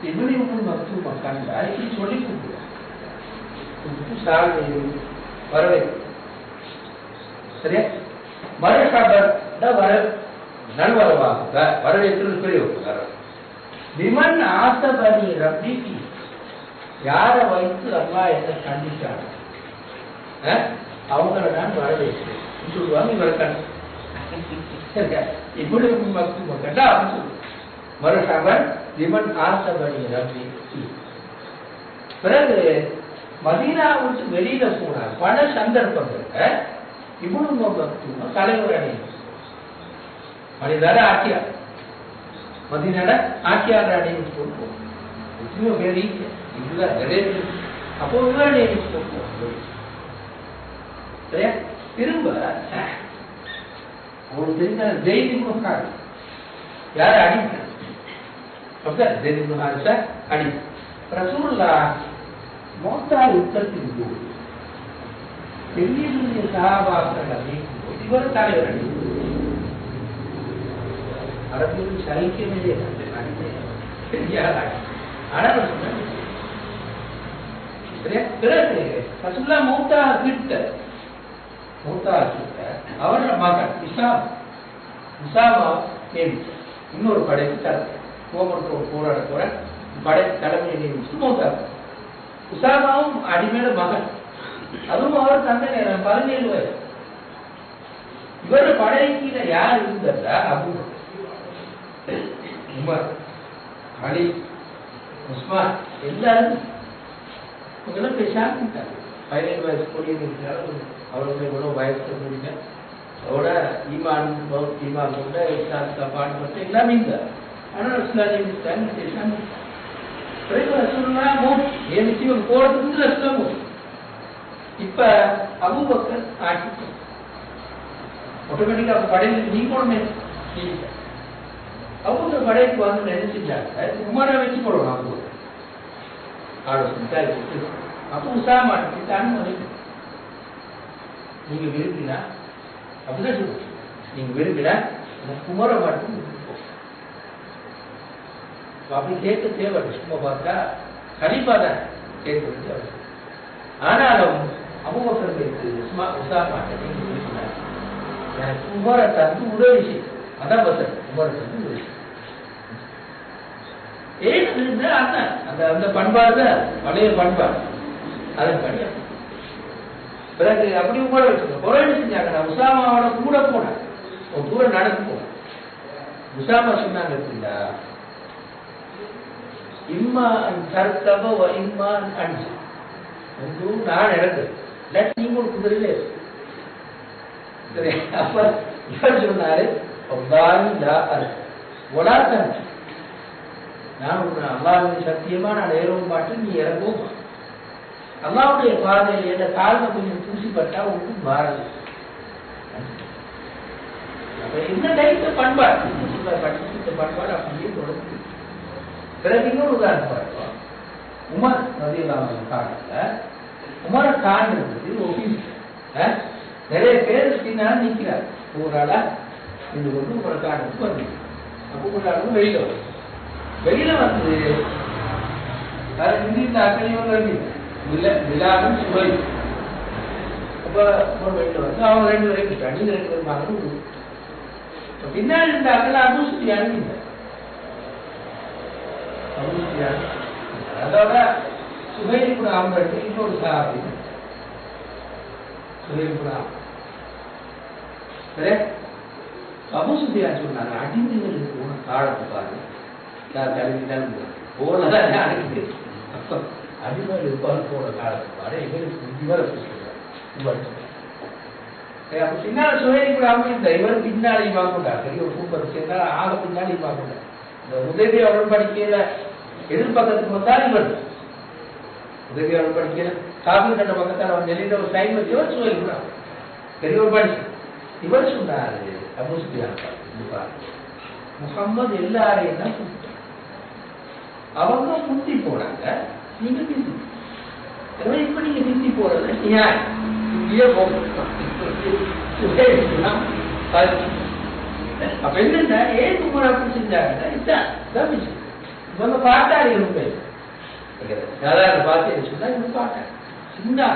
இவனை மருத்துவ கண்டா இப்படி சொல்லி கொடுக்குறான் சாலை வரவை சரியா மரசபர் வர நல்வரவாக வரவேற்று பெரிய விமன் ஆசபனி ரப்பிக்கு யாரை வைத்து அல்லா என்ன கண்டிச்சாங்க அவங்கள நான் வரவேற்கிறேன் சொல்லுவாங்க இவருக்கான இப்படி மருத்துவ கண்டா அப்படின்னு சொல்லுவாங்க மரசபர் விமன் ஆசபனி ரப்பிக்கு. பிறகு மதீனா விட்டு வெளியில போனார் பல சந்தர்ப்பங்கள் இவ்வளவு மருத்துவம் தலைவர் அணியும் மனிதார ஆட்சியார் மதீனால ஆட்சியார் அணியும் சொல்லுவோம் எத்தனையோ பேர் இதுதான் நிறைய பேர் அப்போ அணியும் சொல்லுவோம் சரியா. திரும்ப அவங்களுக்கு தெரிஞ்ச ஜெயிலிங்க யார அடிக்கிறார் ஜெயிலிங்க அடி ரசூலுல்லா மோத்தா யுத்தத்தின் போது பெரிய பெரிய சகாபாக்கள் நீக்கும் இவர் தலைவர் அணி அரபியில் சகிக்கவே ஆனால் பிறகு ரசூலுல்லா மௌத்தா கிட்ட அவரோட மகன் இசாமா நியமிச்சு இன்னொரு படைக்கு தலைமை கோமத்தோடு போராட போற படைக்கு தலைமையை நியமிச்சு மௌத்தா. உசாமாவும் அடிமையோட மகன், அதுவும் அவர் தந்தை நேரம் 17 வயசு. இவரோட படைக்கீழ யார் இருந்ததா அபூ உமர் அலி உஸ்மான் எல்லாரும் இவங்கெல்லாம் பேசாமட்டாங்க. 17 வயசு பொடியிருக்கிறார் அவர்களுடைய இவ்வளவு வயசு முடிஞ்ச அவரோட ஈமான் கொண்ட பாட்டு மட்டும் எல்லாமே இல்லை. ஆனால் இஸ்லாமிய பேசாம போறதுக்கு இப்ப அபூபக்கர் ஆட்சி ஆட்டோமேட்டிக்கா படையில நீங்க அபூபக்கர் படைக்கு வந்து என்ன செஞ்சாங்க உமரை வச்சு போடுவோம் அபூபக்கர் ஆலோசனை அப்ப உசாமா அனுமதி நீங்க விரும்பினா அப்படிதான் சொல்லுங்க நீங்க விரும்பினா குமர மட்டும் அப்படி கேட்க தேவை சும்மா பார்த்தா கண்டிப்பா தான் கேட்க வேண்டிய அவசியம். ஆனாலும் அபூபக்கருக்கு உசாமா எனக்கு உமரை தந்து உதவி செய்யும் அதான் பசங்க உமரை தந்து உதவி செய்யும் அந்த அந்த பண்பாடு தான் பழைய பண்பாடு அதன் படியா. பிறகு அப்படி உமரை வச்சுக்கோ குறை செஞ்சாங்க நான் உசாமாவோட கூட போனேன் ஒரு தூரம் நடந்து போனேன். உசாமா சொன்னாங்க அப்படின்னா இம்மா தர்த்தப இம்மா அஞ்சு நான் இறங்குறேன் இல்லாட்டி நீங்க ஒரு குதிரையில அப்ப இவர் சொன்னாரு நான் அல்லாஹ்வுடைய சத்தியமா நான் ஏறவும் மாட்டேன் நீ இறங்கவும் அல்லாஹ்வுடைய பாதையில் என்ற காலில் கொஞ்சம் தூசிப்பட்டா ஒன்றும் மாறல. அப்ப இந்த டைப்ல பண்பாடு படிச்சுட்ட பண்பாடு அப்படியே தொடர்ந்து. பிறகு இன்னொரு உதாரணம் பார்ப்போம். உமர் ரலியல்லாஹு காலத்துல உமரை காண்றது ஆபீஸ் நிறைய பேர் பின்னால் நிற்கிறார். ஒரு ஆளா இது கொண்டு உமரை காண்றதுக்கு வந்து அப்போ ஒரு ஆளும் வெளியில வந்து இந்த அக்கறையும் இல்லை விழாவும் சுவை. அப்ப வெளியில வந்து அவங்க 2 பேரும் நீங்க 2 பேரும் வாங்க பின்னாடி இருந்த அக்கறை அபூசுஃபியான் அனுப்பிங்க அதோட சுஹைல் கூட அவங்க இன்னொரு சஹாபி சுஹைல் கூட சரி அபூ சுஃபியான் சொன்னாங்க அடிமைகளுக்கு போன காலத்தை பாருங்க போனதான் அடிமை அடிமைகள் இருப்பால் போன காலத்தை பாரு எங்களுக்கு இவரை அப்ப பின்னால் சுஹைல் கூட அவங்க இந்த இவர் பின்னாலையும் வாங்கக்கூடாது பெரிய ஒரு கூப்பர் சேர்ந்தா ஆக பின்னாலையும் வாங்கக்கூடாது. இந்த உதவியாளர் படிக்கையில எதிர்பக்கத்துக்கு வந்தால் இவர் உதவியாளர் படிக்கையில காப்பீடு கண்ட பக்கத்தால் அவன் நெல்லிட ஒரு சைன் வச்சு இவர் சொல்லிருக்கிறார் பெரியவர் படிச்சு இவர் சொன்னாரு அபூ சுஃபியான் முகம்மது எல்லாரையும் தான் கூப்பிட்டார். அவங்க முந்தி போனாங்க நீங்க பிந்தி இப்ப நீங்க பிந்தி போறது இங்கேயே போகணும். அப்ப என்னன்னா ஏன் உமர் அப்படி செஞ்சாங்கன்னா இதுதான் விஷயம். இவங்க பாட்டாளிகளும் பேர் சாதாரண பார்த்து சொன்னா இவங்க பாட்டாளி சின்ன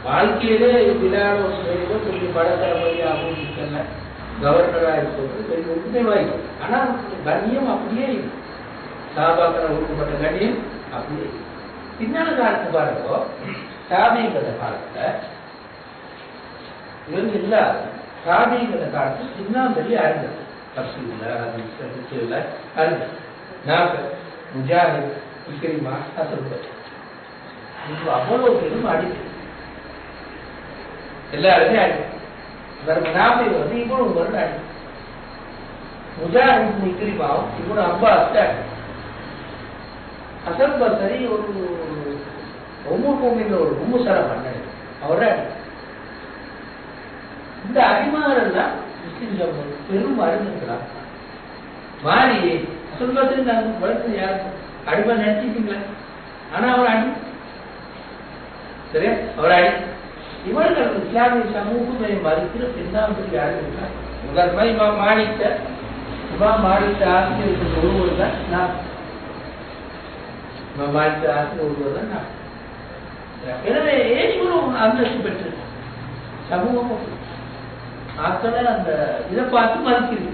வாழ்க்கையிலே விளையாட ஒரு கொஞ்சம் படத்தரமையாகவும் இருக்கல கவர்னராக இருப்பது பெரிய உண்மை வாய்ப்பு. ஆனால் கண்ணியம் அப்படியே சாபாக்களை ஒடுக்கப்பட்ட கண்ணியம் அப்படியே பின்னால காலத்து பாருங்கோ. சாபிங்கிற காலத்துல இவங்க இல்லாத சாபிங்கிற காலத்துல சின்னாம்பள்ளி அறிஞர் தப்சீல்ல அதில் அறிஞர் நாசர் முஜாஹித் இக்ரிமா ஹசன் அவ்வளவு பேரும் அடிச்சு எல்லாருமே அடிக்கும். நாபை வந்து இவனும் ஒரு அடி முஜாஹித் இக்ரிமாவும் இவனு அப்பாஸ் அடி ஹசன் பஸ்ரி ஒரு ஒவ்வொரு ஒரு மும்முசரம் பண்ணது அவரை அடி. இந்த அடிமார்கள் தான் முஸ்லிம் பெரும் அறிஞர்களாக மாறி ஹசன் பஸ்ரி நாங்கள் வளர்த்து யாரும் அடிமை நினைச்சிட்டீங்களா? ஆனா அவர் அடி சரியா அவர் அடி. இவர்கள் இஸ்லாமிய சமூகத்தை மதிக்கிற பின்னாம்படி அறிஞர்கள் முதன்மை மாணிக்க ஆசிரியர்கள் ஒருவர் தான் நான் மாணிக்க ஆசிரியர் ஒருவர் தான் நான். எனவே இவரும் அந்தஸ்து பெற்று சமூகம் ஆக்களை அந்த இதை பார்த்து மதிக்கிறது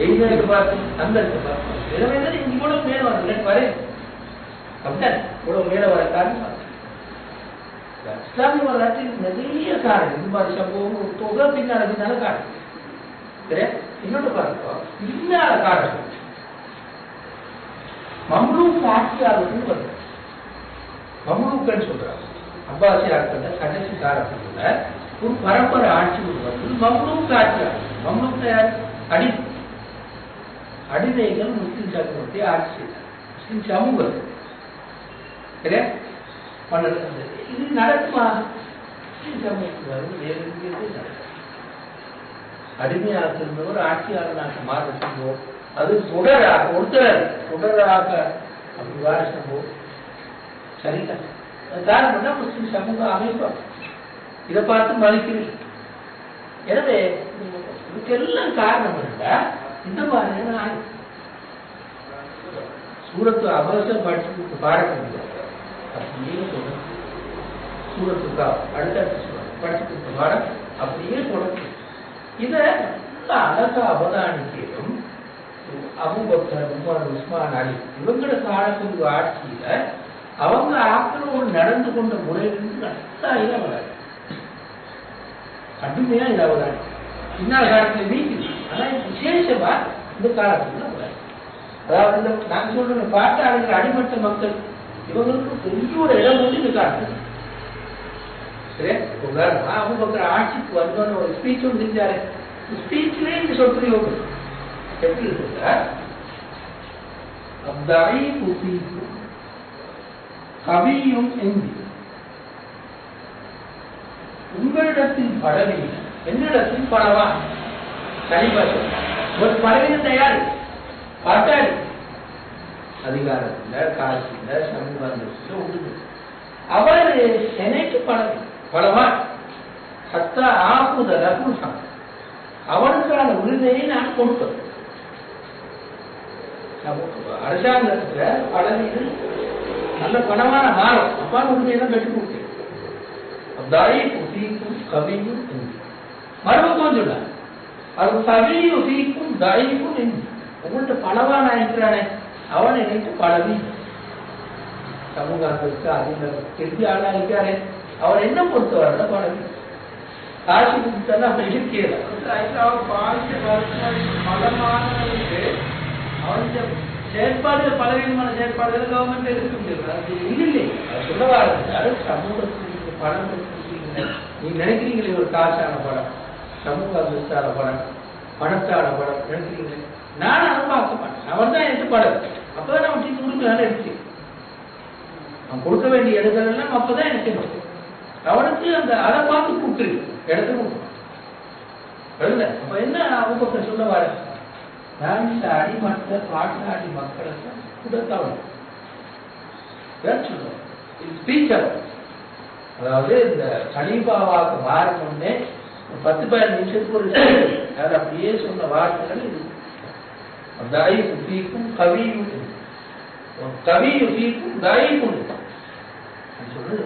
எழுத பார்த்து அந்தஸ்து பார்த்து. எனவே இவ்வளவு மேல வரல வர அப்படின் இவ்வளவு மேல வர காரணம் இஸ்லாமிய வரலாற்றில் நிறைய காரணம் இந்த மாதிரி சம்பவம் ஒரு தொகை பின்னால காரணம் சரியா. இன்னொன்று பாருங்க பின்னால காரணம் மம்லூக் ஆட்சியாளர்கள் வருது. மம்லூக்கள் சொல்றாங்க அப்பாசியார்கள் கடைசி காலத்துல ஒரு பரம்பரை ஆட்சி வந்து மம்லூக் ஆட்சியாளர். மம்லூக் யார்? அடிமைகள் முஸ்லிம் சமூகத்தை ஆட்சி செய்தார். முஸ்லிம் சமூகம் சரியா பண்ணது. இது நடக்குமா? முஸ்லிம் சமூகத்துக்கு வருது அடிமையாக இருந்தவர் ஆட்சியாளராக மாறுவோ அது தொடராக அப்படி வாரிசம்போ சரிங்க. காரணம் தான் முஸ்லிம் சமூக அமைப்பு இதை பார்த்து மதிக்கிறீங்க. எனவே இதுக்கெல்லாம் காரணம் இருந்தா இந்த மாதிரி சூரத்து அவசரம் படிச்சு பாடக்கூடிய அப்படியே தொடர்ந்து சூரத்துக்கா அடுத்தடுத்து படிச்சு பாடம் அப்படியே தொடர்ந்து இதை அழகா அவதானிக்கையும் அபூபக்கர் உமர் உஸ்மான் அலி இவங்களோட காலத்துக்கு ஆட்சியில அவங்க ஆக்களோடு நடந்து கொண்ட முறையிலிருந்து நல்லா இளவலாது கடுமையா இளவலாது பின்னால் காலத்துல நீக்குது. ஆனா விசேஷமா இந்த காலத்துல அதாவது நான் சொல்ற பாட்டாளர்கள் அடிமட்ட மக்கள் இவங்களுக்கு பெரிய ஒரு இடம் வந்து இந்த காலத்துல சரியா. உதாரணமா அபூபக்கர் ஆட்சிக்கு வந்தோன்னு ஒரு ஸ்பீச் ஒன்று செஞ்சாரு. ஸ்பீச்லயே இந்த சொற்பிரயோகம் எப்படி இருக்குங்க? கவியும் எங்கி உங்களிடத்தில் படவில்லை என்னிடத்தில் படவான் தனிபாசம் ஒரு படவின தயார் பாட்டாளி அதிகாரத்தில் காலத்தில் சமூகத்தில் உண்டு. அவர் எனக்கு படவான் சத்த ஆகுதல் அவனுக்கான உரிமையை நான் கொடுப்பேன். அரசாங்கத்துல பதவியில் நல்ல பணமான மாறும் அப்பான உரிமையெல்லாம் பெற்றுக் கொடுத்தேன். கவியும் மறுபக்கம் சொல்ல அது கவியும் சீக்கும் தாயிக்கும் உங்கள்கிட்ட பணவான இருக்கிறானே அவனை நினைத்து பழவி சமூகத்திற்கு அதில் தெரிஞ்ச ஆளா இருக்கிறாரே அவர் என்ன பொறுத்தவரை பழவி காசு கொடுத்தா அப்படி இருக்கிற பலமானவருக்கு அவனுடைய செயற்பாடுகள் பலவீனமான செயற்பாடுகள் கவர்மெண்ட் எடுக்க முடியாது. அது இல்லை சொல்லவா இருந்தாரு சமூகத்துக்கு பணம் நீங்க நினைக்கிறீங்களே ஒரு காசான படம் சமூக அந்தஸ்தான படம் பணத்தான படம் நினைக்கிறீங்களே நான் அதை பார்க்க மாட்டேன். அவன் தான் எடுத்து படம் அப்பதான் நம்ம டீச்சர் கொடுக்கலான்னு எடுத்து அவன் கொடுக்க வேண்டிய இடங்கள் எல்லாம் அப்பதான் எனக்கு அவனுக்கு அந்த அதை பார்த்து கூப்பிட்டு இடத்த கொடுக்கணும். அப்ப என்ன அவங்க சொல்ல வர நான் இந்த அடிமட்ட பாட்டாளி மக்களுக்கு கொடுத்தவன் சொல்லுவேன். ஸ்பீச் அதாவது இந்த கலீஃபாவாக மாறணும்னே 10-15 நிமிஷத்துக்கு ஒரு அது அப்படியே சொன்ன வார்த்தைகள் இது ضعيف فيكم قوي قوي فيكم ضعيف சொல்றது.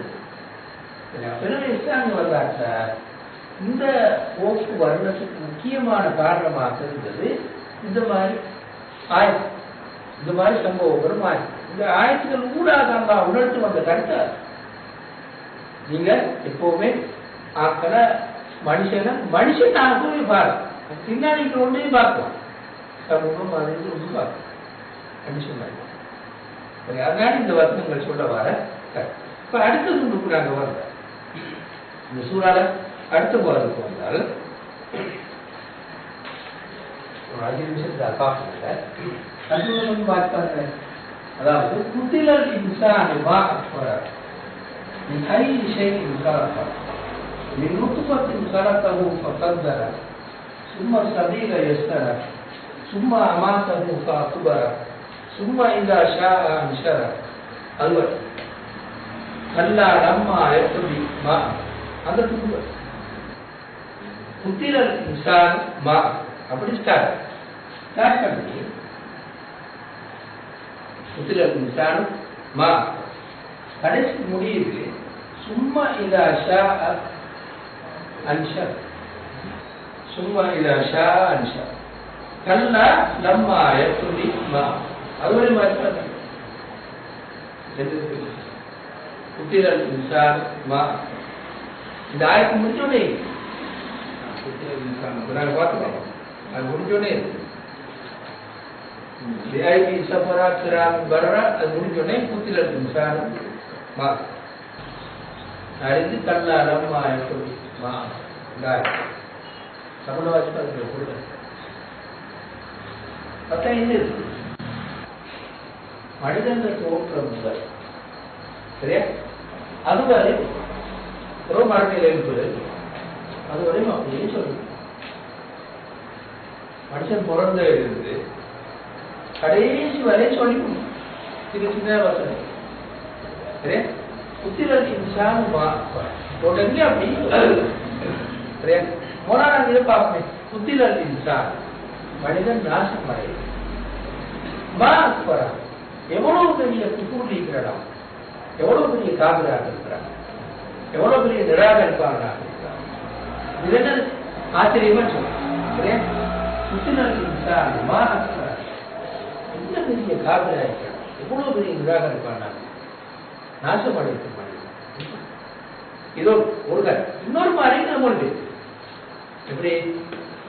பிறகு இஸ்லாமிய வரலாற்ற இந்த போக்கு வர்ணத்துக்கு முக்கியமான காரணமாக இருந்தது இந்த மாதிரி ஆயத்து, இந்த மாதிரி சம்பவங்களும் ஆயத்து. இந்த ஆயத்துக்கள் ஊடாக அல்லாஹ் உணர்த்து வந்த கருத்தை நீங்க எப்பவுமே ஆக்கல மனுஷன் ஆகவே பாரு பின்னாடி ஒன்றே பார்க்கலாம், சமூகம் அது ஒன்று பார்க்கலாம் மனுஷன். அதனால இந்த வசனங்கள் சொல்ல வர இப்ப அடுத்த துண்டுக்கு நாங்க வந்த இந்த சூறால அடுத்த போறதுக்கு வந்தால் ஒரு 5 நிமிஷத்துக்கு பார்க்கல அது பார்த்தாங்க. அதாவது குத்திலர் இன்சானிமா அக்பர் من أي شيء خلقه من نطفة خلقه فقدره ثم السبيل يسره ثم أماته فأقبره ثم إذا شاء أنشره الوقت كلا لما يقضي ما அந்த துண்டு குத்திலர் இன்சான் மா அப்படி ஸ்டார்ட் பண்ணி குத்திலர் இன்சான் மா கடைசி முடியுது சும்மா இதா ஷா அன்ஷா சும்மா இதா ஷா அன்ஷா கல்லா லம்மா யக்தி மா அதுவரை மாதிரி குத்திரல் இன்சான் மா இந்த ஆயத்து முடிஞ்சோடனே குத்திரல் இன்சான் நாங்கள் பார்த்துக்கோம் அது முடிஞ்சோடனே ஐபி சஃபரா கிராம் பர்ரா அது முடிஞ்சோடனே குத்திரல் இன்சான் மா அறிந்து கல்லா லம்மா யக்தி மா தமிழ் வாசிப்பாங்க கொடுங்க. பார்த்தா என்ன இருக்கு மனிதர்கள் தோற்றம் முதல் சரியா அதுவரை ஒரு மரத்தில் இருப்பது அதுவரையும் அப்படியே சொல்லுது. மனுஷன் பிறந்ததிலிருந்து கடைசி வரை சொல்லி இது சின்ன வசதி சரியா புத்திரல் இன்சான் தொடங்கி அப்படி சரியா மோனா நாங்கள் இதை பார்ப்பேன். புத்திரல் இன்சான் மனிதன் நாசம் அடையும் மா அக்பரா எவ்வளவு பெரிய குக்கூர் இருக்கிறான், எவ்வளவு பெரிய காதலாக இருக்கிறான், எவ்வளவு பெரிய நிராகரிப்பாளராக இருக்கிறான். இது என்ன ஆச்சரியமா சொல்றேன். புத்திரல் இன்சான் மா அக்பரா என்ன பெரிய காதலாக இருக்கிறான், எவ்வளவு பெரிய நிராகரிப்பாளராக நாசமடைக்கும் மனிதன். இதோ ஒரு இன்னொரு மாதிரி மொழி எப்படி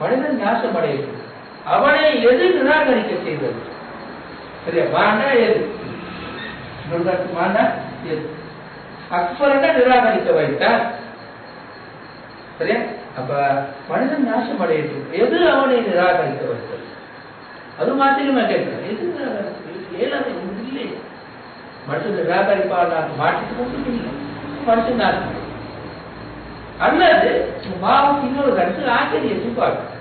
மனிதன் நாசமடையும் அவனை எது நிராகரிக்க செய்தது சரியா மாண்டா எது மாண்டா எது அக்பரனை நிராகரிக்க வைத்தார் சரியா. அப்ப மனிதன் நாசம் அடையட்டும் எது அவனை நிராகரிக்க வைத்தது அது மாத்திரமா கேட்கிறேன். எது ஏழாவது இல்லை மனுஷன் நிராகரிப்பாளர் மாற்றிட்டு கொண்டு இல்லை மனுஷன் நாசம் அல்லது மாவுக்கு இன்னொரு கருத்து ஆச்சரியத்தை பார்க்க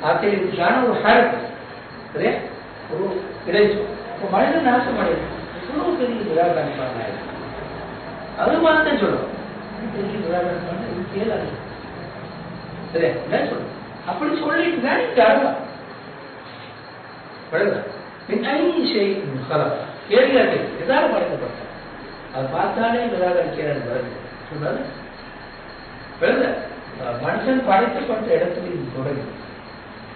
ஆச்சரியத்துக்கான ஒரு ஹரத்து சரியா ஒரு கிடைச்சோம். இப்போ மனிதன் நாசம் அடையும் இவ்வளவு பெரிய நிராகரிப்பான அது மாதிரி சொல்லுவோம் பெரிய நிராகரிப்பான இது கேளாது சரியா என்ன சொல்லுவோம் அப்படி சொல்லிட்டு தான் நீங்க அருவா கேள்வி எதாவது படைக்கப்பட்ட அது பார்த்தாலே நிராகரிக்கிறேன் சொன்னது மனுஷன் படைக்கப்பட்ட இடத்துல தொடங்கி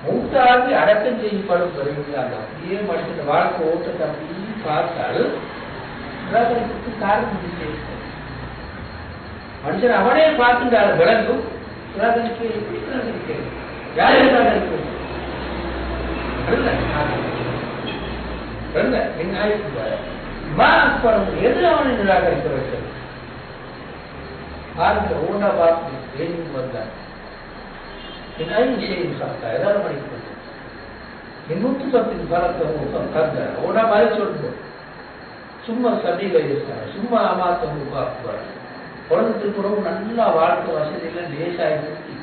மூத்தாகி அடக்கம் செய்யப்படும் வருகிறாங்க. அப்படியே மனுஷன் வாழ்க்கை ஓட்டத்தை அப்படின்னு பார்த்தால் நிராகரிப்புக்கு காரணம் இல்லை. மனுஷன் அவனே பார்க்கின்றார் விளங்கும் நிராகரிக்க எப்படி நிராகரிக்கிறது யார் நிராகரிக்கிறது எது அவனை நிராகரிக்க வைத்தது பாருங்க ஊண்டா பார்த்து ஏன் வந்தார் விஷயம் சாப்பிட்டா ஏதாவது படிக்கிறது இன்னூத்தி பத்தின் காலத்தை ஓடா மாதிரி சொல்லுங்க சும்மா சபையில இருக்காங்க சும்மா அமாத்தவங்க பார்க்குவாங்க குழந்தைக்கு கூட நல்லா வாழ்க்கை வசதியில லேசாயிருக்கு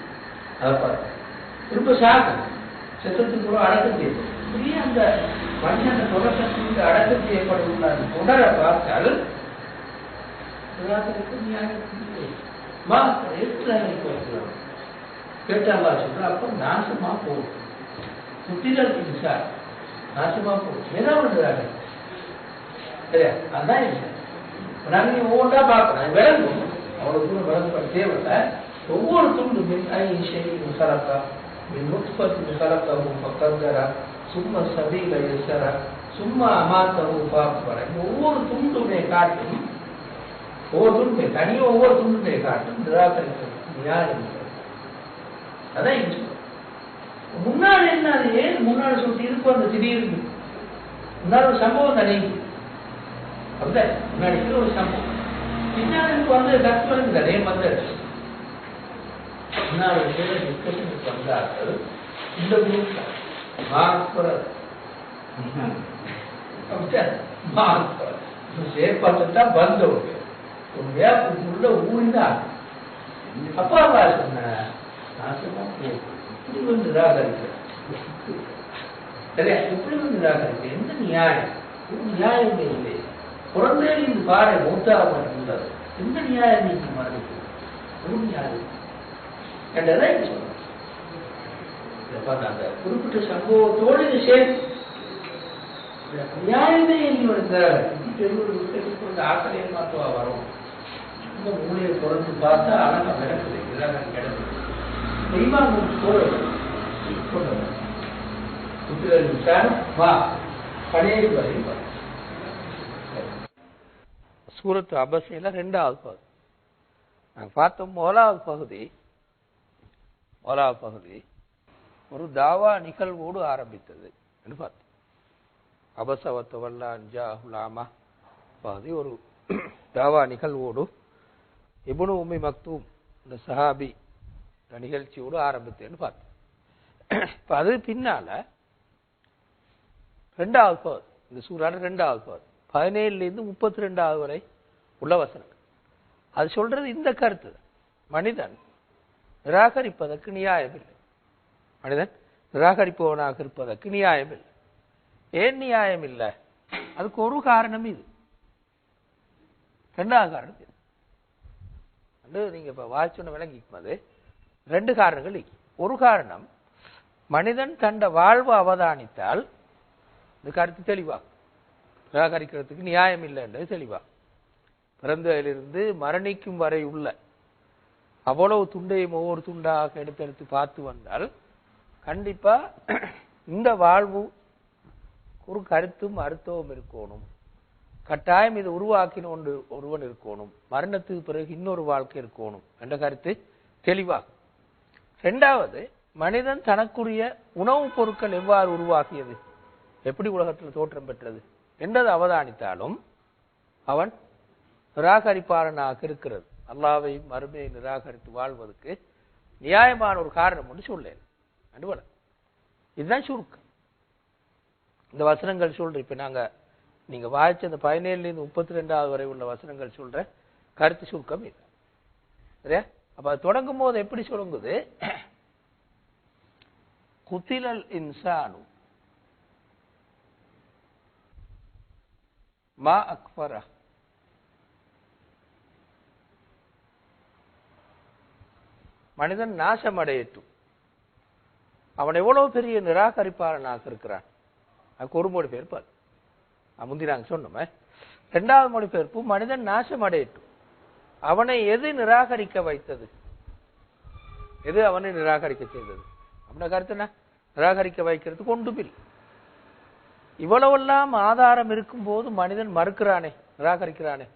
அதை பார்த்து திரும்ப சாகும் செத்தத்துக்கு கூட அடக்கம் செய்யும் இப்படியே அந்த மனுஷன் தொடக்கத்துக்கு அடக்கம் செய்யப்படும் தொடர பார்த்தால் கேட்டாங்களா சொல்ற அப்ப நாசமா போகும் புத்திரல் இன்சான் நாசமா போகும். என்ன பண்ணுறாங்க சரியா? அதுதான் இல்லை. நாங்கள் ஒவ்வொன்றா பார்க்கணும், விளங்கும். அவ்வளோ தூரம் விளங்க தேவையில்லை. ஒவ்வொரு துண்டு மின் ஐஷையின் சரக்கா மின் முத்பத்தின் சரக்காவும் பக்கந்தரா சும்மா சபீல எசரா சும்மா அமாத்தவும் பார்ப்பற. ஒவ்வொரு துண்டுமே காட்டும், ஒவ்வொரு துண்டுமே தனியும் ஒவ்வொரு துண்டுமே காட்டும் நிராகரிக்கிறது யார். அதான் இங்க முன்னாடி என்ன, அது ஏன் முன்னாடி சொல்லிட்டு இருக்கும் அந்த திடீர்னு முன்னாடி ஒரு சம்பவம் தானே. அப்படிதான் முன்னாடி ஒரு சம்பவம் பின்னாடி வந்து கஷ்டம் தானே வந்தாச்சு. முன்னாடி டிஸ்கஷனுக்கு வந்தார்கள் இந்த குரூப் சேர்ப்பாட்டுட்டா வந்தவங்க உண்மையா உள்ள ஊரிதான். அப்பா சொன்ன நாசமா இப்படி வந்து நிராகரிக்க சரியா? எப்படி வந்து நிராகரிக்க எந்த நியாயம்? நியாயமே இல்லை. குழந்தைகள் இந்த பாறை மூத்தாக உள்ளது. எந்த நியாயம் நீங்க மறுக்கு? ஒரு நியாயம் என்றதான் சொல்றேன். அந்த குறிப்பிட்ட சம்பவத்தோடு இது சேர்த்து நியாயமே இந்த ஆசிரியர் மாத்துவா வரும். இந்த மூலையை தொடர்ந்து பார்த்தா அழகா கிடக்குது, இதெல்லாம் கிடக்குது. சூரத்து அபஸில 2வது பகுதி நாங்க பார்த்தோம். முதலாவது பகுதி ஒரு தாவா நிகழ்வோடு ஆரம்பித்தது என்று பார்த்தோம். அபசவத்தவல்லான் ஜாஹுலாமா பகுதி ஒரு தாவா நிகழ்வோடு இப்னு உம்மி மக்தூம் இந்த சஹாபி நிகழ்ச்சியோடு ஆரம்பித்தேன்னு பார்த்தோம். இப்ப அது பின்னால 2வது பகுதி, இந்த சூறான 2வது பகுதி 17 to 32 வரை உள்ள வசனங்கள். அது சொல்றது இந்த கருத்து, மனிதன் நிராகரிப்பதற்கு நியாயமில்லை. மனிதன் நிராகரிப்பவனாக இருப்பதற்கு நியாயமில்லை. ஏன் நியாயம் இல்லை? அதுக்கு ஒரு காரணம் இது, 2வது காரணம் இது. நீங்க இப்ப வாய்ச்சொன்ன விளங்கிக்கும்போது 2 காரணங்கள். ஒரு காரணம், மனிதன் தண்ட வாழ்வு அவதானித்தால் இந்த கருத்து தெளிவாகும். நிராகரிக்கிறதுக்கு நியாயம் இல்லை என்றது தெளிவாகும். பிறந்ததிலிருந்து மரணிக்கும் வரை உள்ள அவ்வளவு துண்டையும் ஒவ்வொரு துண்டாக எடுத்தெடுத்து பார்த்து வந்தால் கண்டிப்பா இந்த வாழ்வு ஒரு கருத்தும் அர்த்தமும் இருக்கணும். கட்டாயம் இது உருவாக்கின ஒருவன் இருக்கணும். மரணத்துக்கு பிறகு இன்னொரு வாழ்க்கை இருக்கணும் என்ற கருத்து தெளிவாகும். 2வது, மனிதன் தனக்குரிய உணவுப் பொருட்கள் எவ்வாறு உருவாக்கியது, எப்படி உலகத்தில் தோற்றம் பெற்றது என்றது அவதானித்தாலும் அவன் நிராகரிப்பாளனாக இருக்கிறது. அல்லாஹ்வை மறுமையை நிராகரித்து வாழ்வதற்கு நியாயமான ஒரு காரணம் ஒன்று சொல்லேன். இதுதான் சுருக்கம். இந்த வசனங்கள் சொல்ற, இப்ப நீங்க வாய்ச்ச அந்த 17 to 32 வரை உள்ள வசனங்கள் சொல்ற கருத்து சுருக்கம் இது. சரியா? அப்ப அது தொடங்கும் போது எப்படி சொல்லுங்குது? குத்திலல் இன்சானு மா அக்ஃபரா, மனிதன் நாசமடையட்டும், அவன் எவ்வளவு பெரிய நிராகரிப்பாளனாக இருக்கிறான். அதுக்கு ஒரு மொழிபெயர்ப்பு அது முந்தி நாங்க சொன்னோமே. 2வது மொழிபெயர்ப்பு, மனிதன் நாசமடையட்டும், அவனை எது நிராகரிக்க வைத்தது, எது அவனை நிராகரிக்க செய்தது அப்படின்னா கருத்து என்ன? நிராகரிக்க வைக்கிறதுக்கு ஒன்றுமில்லை. இவ்வளவெல்லாம் ஆதாரம் இருக்கும் போது மனிதன் மறுக்கிறானே, நிராகரிக்கிறானே,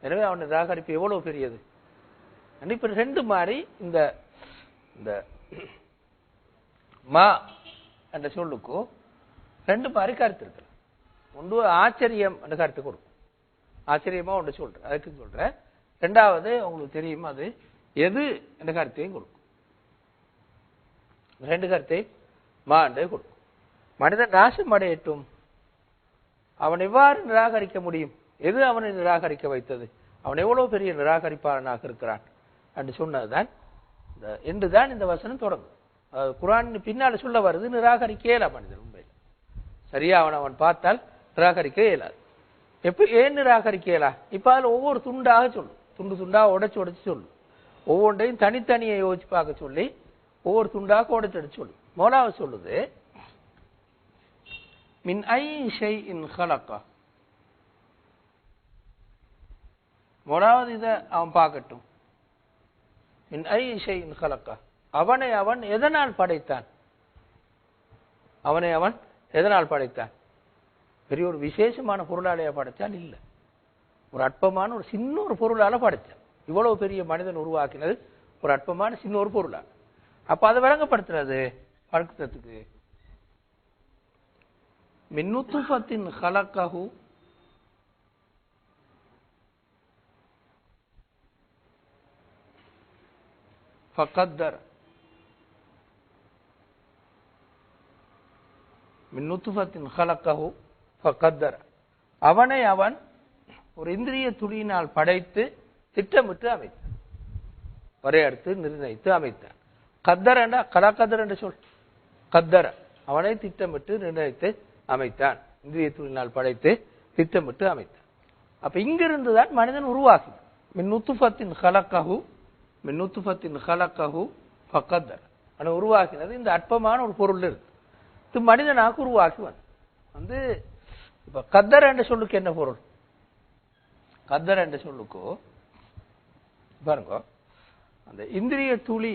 எனவே அவன் நிராகரிப்பு எவ்வளவு பெரியது. இப்ப 2 மாதிரி இந்த மா என்ற சொல்லுக்கும் 2 மாதிரி கருத்து இருக்கு. ஒன்று ஆச்சரியம் என்ற கருத்து கொடுக்கும், ஆச்சரியமா ஒன்று சொல்றேன், அதுக்கு சொல்றேன். 2வது உங்களுக்கு தெரியும், அது எது என்ற கருத்தையும் கொடுக்கும். 2 கருத்தை மா என்றே கொடுக்கும். மனிதன் நாசம் அடையட்டும், அவன் எவ்வாறு நிராகரிக்க முடியும், எது அவனை நிராகரிக்க வைத்தது, அவன் எவ்வளவு பெரிய நிராகரிப்பாளனாக இருக்கிறான் என்று சொன்னதுதான் என்றுதான் இந்த வசனம் தொடங்கும். குர்ஆன் பின்னால சொல்ல வருது, நிராகரிக்க இயலாது மனிதன். உண்மையில் சரியா அவன் பார்த்தால் நிராகரிக்க இயலாது. ஏன் நிராகரிக்க இயலா? இப்ப அதில் ஒவ்வொரு துண்டாக சொல்லும், துண்டு துண்டாக உடைச்சு சொல்லும். ஒவ்வொன்றையும் தனித்தனியை யோசிச்சு பார்க்க சொல்லி ஒவ்வொரு துண்டாக உடைச்சு சொல்லு. முதலாவது சொல்லுது, மின் ஐ ஷைஇன் ஹலகா. முதலாவது இதை அவன் பார்க்கட்டும். மின் ஐ ஷைஇன் ஹலகா, அவனை அவன் எதனால் படைத்தான்? அவனை அவன் எதனால் படைத்தான்? பெரிய ஒரு விசேஷமான பொருளாலையா படைத்தான்? இல்லை, ஒரு அற்பமான ஒரு சின்ன ஒரு பொருளால படைத்தான். இவ்வளவு பெரிய மனிதன் உருவாக்கினது ஒரு அற்பமான சின்ன ஒரு பொருளால். அப்ப அதை விளங்கப்படுத்துறது பழக்கத்துக்கு. மின் நுத்ஃபத்தின் ஹலகஹு ஃபகத்தர். மின் நுத்ஃபத்தின் ஹலகஹு ஃபகத்தர், அவனை அவன் ஒரு இந்திரிய துளியினால் படைத்து திட்டமிட்டு அமைத்தான், வரையறுத்து நிர்ணயித்து அமைத்தான். கத்தர் என்ற கலாக்கதர் என்று சொல். கத்தர, அவனை திட்டமிட்டு நிர்ணயித்து அமைத்தான், இந்திரிய துளியினால் படைத்து திட்டமிட்டு அமைத்தான். அப்ப இங்கிருந்துதான் மனிதன் உருவாகி. மின் நுத்ஃபத்தின் ஹலகஹு, மின் நுத்ஃபத்தின் ஹலகஹு ஃபகத்தர், அவனை உருவாக்கினது இந்த அற்பமான ஒரு பொருள் இருக்கு. இது மனிதனாக உருவாக்கி வந்து இப்ப கத்தர் என்ற சொல்லுக்கு என்ன பொருள்? கத்தர் என்ற சொல்லுக்கோ பாருங்க, அந்த இந்திரிய துளி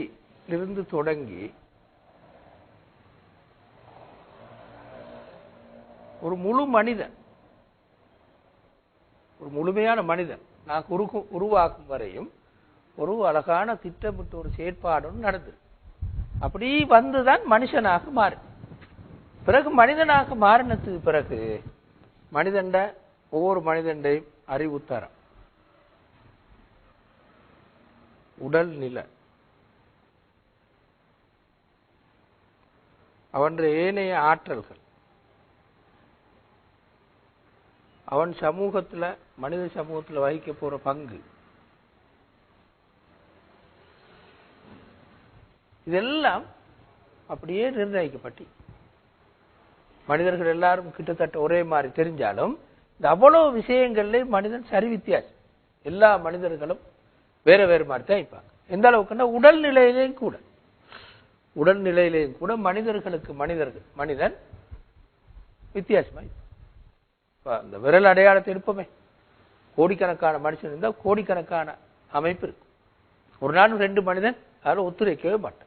இருந்து தொடங்கி ஒரு முழு மனிதன், ஒரு முழுமையான மனிதன் நான் உருவாக்கும் வரையும் ஒரு அழகான திட்டமிட்டு ஒரு செயற்பாடு நடந்தது. அப்படி வந்துதான் மனுஷனாக மாறு. பிறகு மனிதனாக மாறினதுக்கு பிறகு மனிதண்ட ஒவ்வொரு மனிதண்டையும் அறிவுத்தரம், உடல் நிலை, அவன் ஏனைய ஆற்றல்கள், அவன் சமூகத்துல மனித சமூகத்துல வகிக்க போற பங்கு, இதெல்லாம் அப்படியே நிர்ணயிக்கப்பட்டு மனிதர்கள் எல்லாரும் கிட்டத்தட்ட ஒரே மாதிரி தெரிஞ்சாலும் இந்த அவ்வளவு விஷயங்கள்ல மனிதன் சரி வித்தியாசம். எல்லா மனிதர்களும் வேற வேறு மாதிரி தான் இருப்பாங்க. எந்த அளவுக்குன்னா உடல்நிலையிலேயும் கூட, உடல்நிலையிலேயும் கூட மனிதர்களுக்கு மனிதன் வித்தியாசமா. இந்த விரல் அடையாளத்தை எடுப்போமே, கோடிக்கணக்கான மனுஷன் இருந்தால் கோடிக்கணக்கான அமைப்பு இருக்கும். ஒரு நாள் 2 மனிதன் அதில் ஒத்துழைக்கவே மாட்டான்.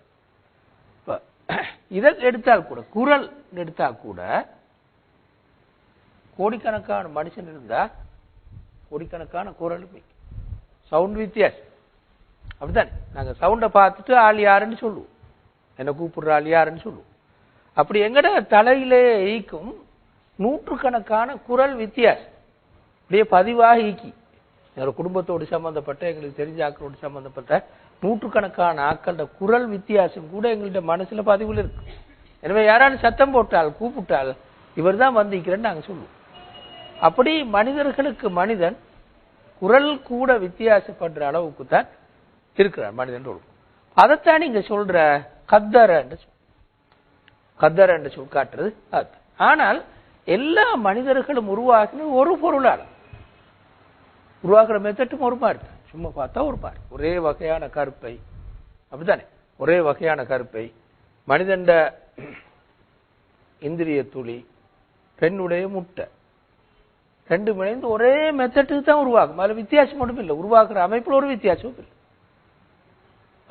இதை எடுத்தால் கூட, குரல் எடுத்தால் கூட கோடிக்கணக்கான மனுஷன் இருந்தா கோடிக்கணக்கான குரல், சவுண்ட் வித்தியாசம். அப்படித்தானே? நாங்க சவுண்டை பார்த்துட்டு ஆள் யாருன்னு சொல்லுவோம், என்ன கூப்பிடுற ஆள் யாருன்னு சொல்லுவோம். அப்படி எங்கட தலையிலே ஈக்கும் நூற்றுக்கணக்கான குரல் வித்தியாசம் அப்படியே பதிவாக ஈக்கி, எங்களோட குடும்பத்தோடு சம்பந்தப்பட்ட, எங்களுக்கு தெரிஞ்ச ஆக்களோடு சம்பந்தப்பட்ட நூற்றுக்கணக்கான ஆக்களோட குரல் வித்தியாசம் கூட எங்கள்ட மனசுல பதிவுல இருக்கு. எனவே யாராலும் சத்தம் போட்டால் கூப்பிட்டால் இவர் தான் வந்திருக்கிறேன்னு நாங்க சொல்லுவோம். அப்படி மனிதர்களுக்கு மனிதன் குரல் கூட வித்தியாசப்படுற அளவுக்கு தான் இருக்கிறார் மனிதன். அதைத்தான் நீங்க சொல்ற கத்தர என்று சொல் காட்டுறது அது. ஆனால் எல்லா மனிதர்களும் உருவாக்கின ஒரு பொருளால் உருவாக்குற மெத்தட்டும் ஒரு மாதிரி தான். சும்மா பார்த்தா ஒரு மாதிரி ஒரே வகையான கருப்பை, அப்படித்தானே? ஒரே வகையான கருப்பை, மனிதண்ட இந்திரிய துளி, பெண்ணுடைய முட்டை, 2 இணைந்து ஒரே மெத்தட்டுக்கு தான் உருவாக்கும். அதுல வித்தியாசம் ஒன்றும் இல்லை. உருவாக்குற அமைப்புல ஒரு வித்தியாசமும் இல்லை,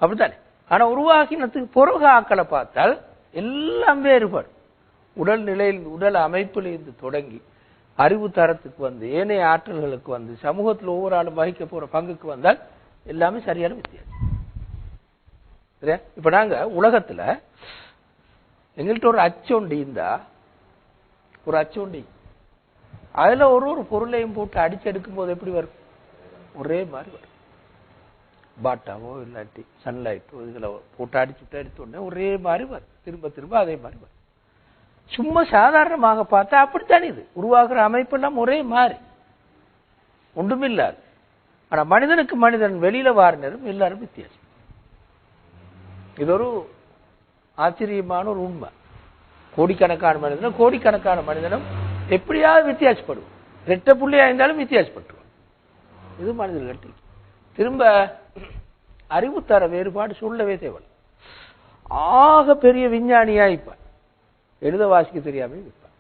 அப்படித்தானே? ஆனா உருவாக்கினத்துக்கு பிறகு ஆக்களை பார்த்தால் எல்லாம் வேறுபாடு. உடல் நிலையில், உடல் அமைப்பிலிருந்து தொடங்கி அறிவு தரத்துக்கு வந்து, ஏனைய ஆற்றல்களுக்கு வந்து, சமூகத்தில் ஒவ்வொரு ஆளும் வகிக்க போற பங்குக்கு வந்தால் எல்லாமே சரியான வித்தியாசம். இப்ப நாங்க உலகத்துல எங்கள்கிட்ட ஒரு அச்சொண்டி இருந்தா, ஒரு அச்சொண்டி அதுல ஒரு பொருளையும் போட்டு அடிச்செடுக்கும் போது எப்படி வரும்? ஒரே மாதிரி வரும். பாட்டாவோ இல்லாட்டி சன்லைட்டோ இதுல போட்டு அடிச்சுட்டு எடுத்த உடனே ஒரே மாதிரி வரும். திரும்ப திரும்ப அதே மாதிரி வரும். சும்மா சாதாரணமாக பார்த்தா அப்படித்தான் இது உருவாக்குற அமைப்பெல்லாம் ஒரே மாதிரி, ஒன்றுமில்லாது. ஆனா மனிதனுக்கு மனிதன் வெளியில வாரினரும் எல்லாரும் வித்தியாசம். இது ஒரு ஆச்சரியமான ஒரு உண்மை. கோடிக்கணக்கான மனிதனும் எப்படியாவது வித்தியாசப்படுவோம். 2 புள்ளியா இருந்தாலும் வித்தியாசப்பட்டுருவோம். இது மனிதர்கள். திரும்ப அறிவு தர வேறுபாடு சொல்லவே தேவை. ஆக பெரிய விஞ்ஞானியா இருப்பான், எழுத வாசிக்க தெரியாம இருப்பான்.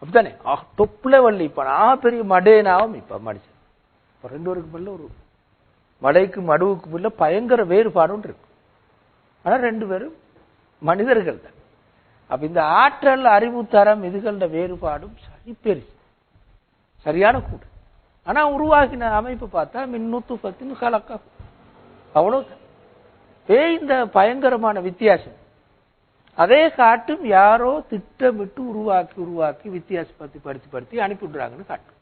அப்படித்தானே? தொப்புல வள்ளி இப்ப நான் பெரிய மடேனாவும் இப்ப மடிச்சு இப்ப 2 பேருக்கு மேல ஒரு மடைக்கு மடுவுக்கு மேல பயங்கர வேறுபாடு ஒன்று இருக்கு. ஆனா 2 பேரும் மனிதர்கள் தான். அப்ப இந்த ஆற்றல் அறிவு தரம் இதுகள வேறுபாடும் சரி பெருசு, சரியான கூட. ஆனா உருவாகின அமைப்பு பார்த்தா மின்னுத்து பத்தின் கலக்க அவ்வளவு இந்த பயங்கரமான வித்தியாசம். அதே காட்டும் யாரோ திட்டமிட்டு உருவாக்கி வித்தியாசப்படுத்தி அனுப்பிவிடுறாங்கன்னு காட்டும்.